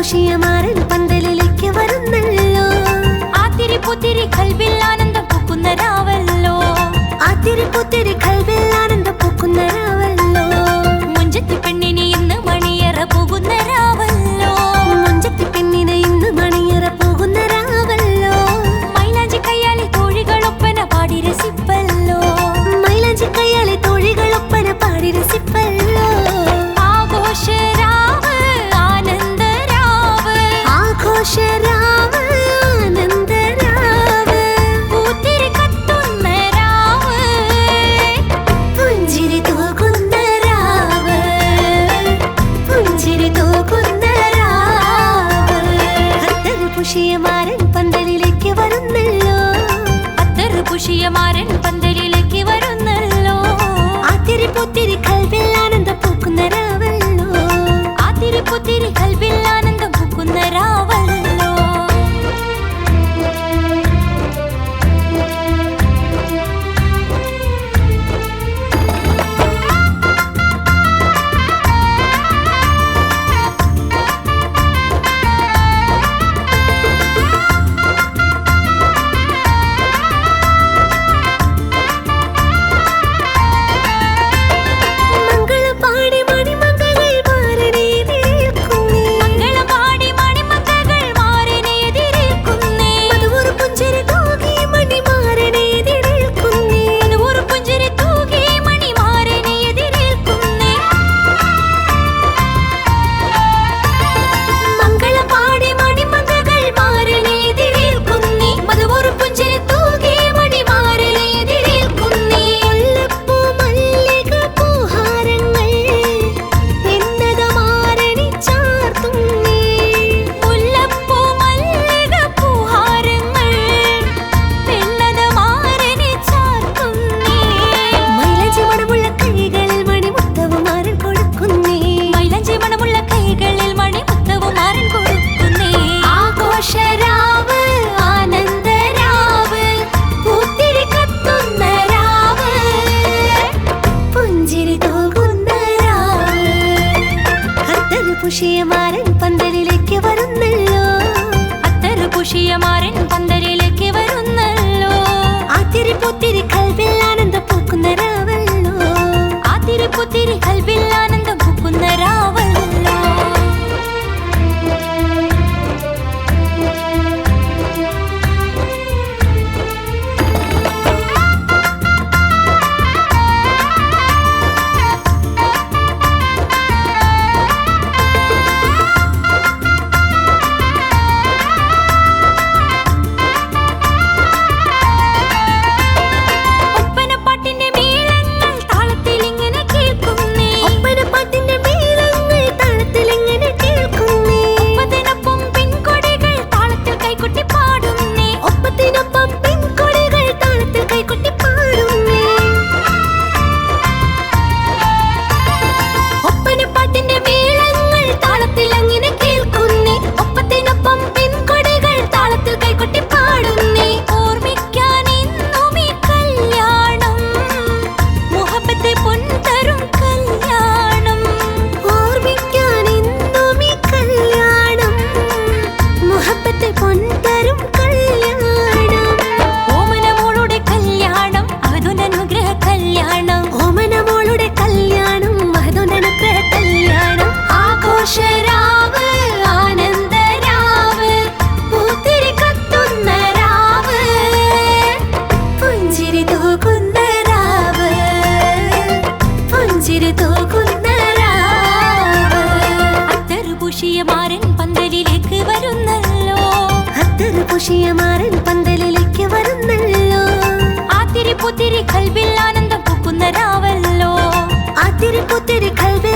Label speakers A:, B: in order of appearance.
A: പുഷിയമാരൻ പന്തലിലേക്ക് വരുന്നല്ലോ.
B: ആത്തിരി പുത്തിരി കൽബിൽ ആനന്ദം പൂക്കുന്ന രാവല്ലോ.
A: ആത്തിരി പുത്തിരി കൽബിൽ ആനന്ദം പൂക്കുന്ന രാവല്ലോ.
B: മുഞ്ചത്തി പെണ്ണിന് ഇന്ന് മണിയറ പോകുന്ന രാവല്ലോ.
A: മുഞ്ചത്തി പെണ്ണിന് ഇന്ന് മണിയറ പോകുന്ന രാവല്ലോ.
B: മൈലാഞ്ചി കയ്യാളി തോഴികളൊപ്പന പാടി രസിപ്പല്ലോ.
A: മൈലാഞ്ചി കയ്യാളി തോഴികളൊപ്പന പാടി രസിപ്പല്ലോ.
B: ആഘോഷരാവ് ആനന്ദരാവ്.
A: ആഘോഷരാവ് ആനന്ദരാവ്.
B: പൂത്തിരി കത്തുന്ന രാവ്.
A: പുഞ്ചിരി തൂകുന്ന രാവ്. പുഞ്ചിരി തൂകുന്ന രാവ്. അത്തറ് പുഷിയമാരൻ പന്തലിലേക്ക് വരുന്നല്ലോ.
B: അത്തറ് പുഷിയമാരൻ പന്തലിലേക്ക് വരുന്നല്ലോ.
A: ആത്തിരി പുത്തിരി കൽബിൽ ആനന്ദം പൂക്കുന്ന രാവല്ലോ.
B: ആത്തിരി പുത്തിരി കൽബിൽ ആനന്ദം പൂക്കുന്ന രാവല്ലോ.
A: മംഗളപാടി മണിമംഗകൾ മാറനെതിരേൽക്കുന്നേ.
B: മംഗളപാടി മണിമംഗകൾ മാറിനെതിരേൽക്കുന്നേ.
A: മധുവൊരു പുഞ്ചിരി തൂകി മണിമാരനെതിരേൽക്കുന്നേ.
B: ഒരു പുഞ്ചിരി തൂകി മണി മാറിനെതിരേൽക്കുന്നേ.
A: മംഗളപാടി മണിമംഗകൾ മാറനെതിരേൽക്കുന്നേ. മധുവൊരു പുഞ്ചിരി തൂകി മണിമാരനെതിരേൽക്കുന്നേ. മുല്ലപ്പൂ മല്ലിക പൂഹാരങ്ങൾ എന്നത മാരണി ചാർത്തുന്നേ.
B: മുല്ലപ്പൂ മല്ലിക പൂഹാരങ്ങൾ പെണ്ണത മാറിനെ ചാർത്തുന്നേ.
A: മൈലാഞ്ചി മണമുള്ള കൈകളിൽ മണിമുത്തവും മാരൻ കൊടുക്കുന്നേ.
B: മൈലാഞ്ചി മണമുള്ള കൈകളിൽ മണിമുത്തവും മാരൻ കൊടുക്കുന്നേ.
A: ആഘോഷരാവ് ആനന്ദരാവ്. പൂത്തിരി കത്തുന്ന രാവ്. പുഞ്ചിരി തൂകുന്ന രാവ്. അത്തറ് പുഷിയമാരൻ പന്തലിലേക്ക് വരുന്നല്ലോ.
B: അത്തറ് പുഷിയമാരൻ പന്തലിലേക്ക് വരുന്നല്ലോ.
A: ആത്തിരി പുത്തിരി കൽബിൽ ആനന്ദം പൂക്കുന്ന രാവല്ലോ.
B: ആത്തിരി പുത്തിരി കൽബിൽ ആനന്ദം പൂക്കുന്ന രാവല്ലോ. ഒപ്പനപ്പാട്ടിന്റെ മേളങ്ങൾ താളത്തിൽ ഇങ്ങനെ കേൾക്കുന്നേ.
A: ഒപ്പനപ്പാട്ടിന്റെ മേളങ്ങൾ താളത്തിൽ എങ്ങനെ കേൾക്കുന്നേ.
B: ഒപ്പത്തിനൊപ്പം പെൺകൊടികൾ താളത്തിൽ കൈകൊട്ടി പാടുന്നേ.
A: ഒപ്പത്തിനൊപ്പം പെൺകൊടികൾ താളത്തിൽ കൈകൊട്ടി പാടുന്നേ. ഒപ്പനപ്പാട്ടിന്റെ മേളങ്ങൾ താളത്തിൽ അങ്ങനെ കേൾക്കുന്നേ. ഒപ്പത്തിനൊപ്പം പെൺകൊടികൾ താളത്തിൽ കൈകൊട്ടി പാടുന്നേ.
B: ഓർമ്മിക്കാൻ ഇന്നും ഈ കല്യാണം മുഹബത്തെ പൊൻതരും കല്യാണം.
A: ഓർമ്മിക്കാൻ ഇന്നും ഈ കല്യാണം മുഹബത്തെ പൊൻതരും കല്യാണം.
B: ഓമനമോളുടെ കല്യാണം അതുനനുഗ്രഹ കല്യാണം.
A: ഓമനമോളുടെ കല്യാണം മഹദോനനുഗ്രഹ കല്യാണം. ആഘോഷരാവ് ആനന്ദരാവ്. പൂത്തിരി കത്തുന്ന രാവ്. പുഞ്ചിരി തൂകുന്ന രാവ്. പുഞ്ചിരി തൂകുന്ന രാവ്.
B: അത്തറ് പുഷിയമാരൻ പന്തലിലേക്ക് വരുന്നല്ലോ.
A: അത്തറ് പുഷിയമാരൻ പന്തലിലേക്ക് വരുന്നല്ലോ.
B: ആത്തിരി പുത്തിരി കൽബിൽ ആനന്ദം പൂക്കുന്ന രാവല്ലോ.
A: ആത്തിരി പുത്തിരി കൽബിൽ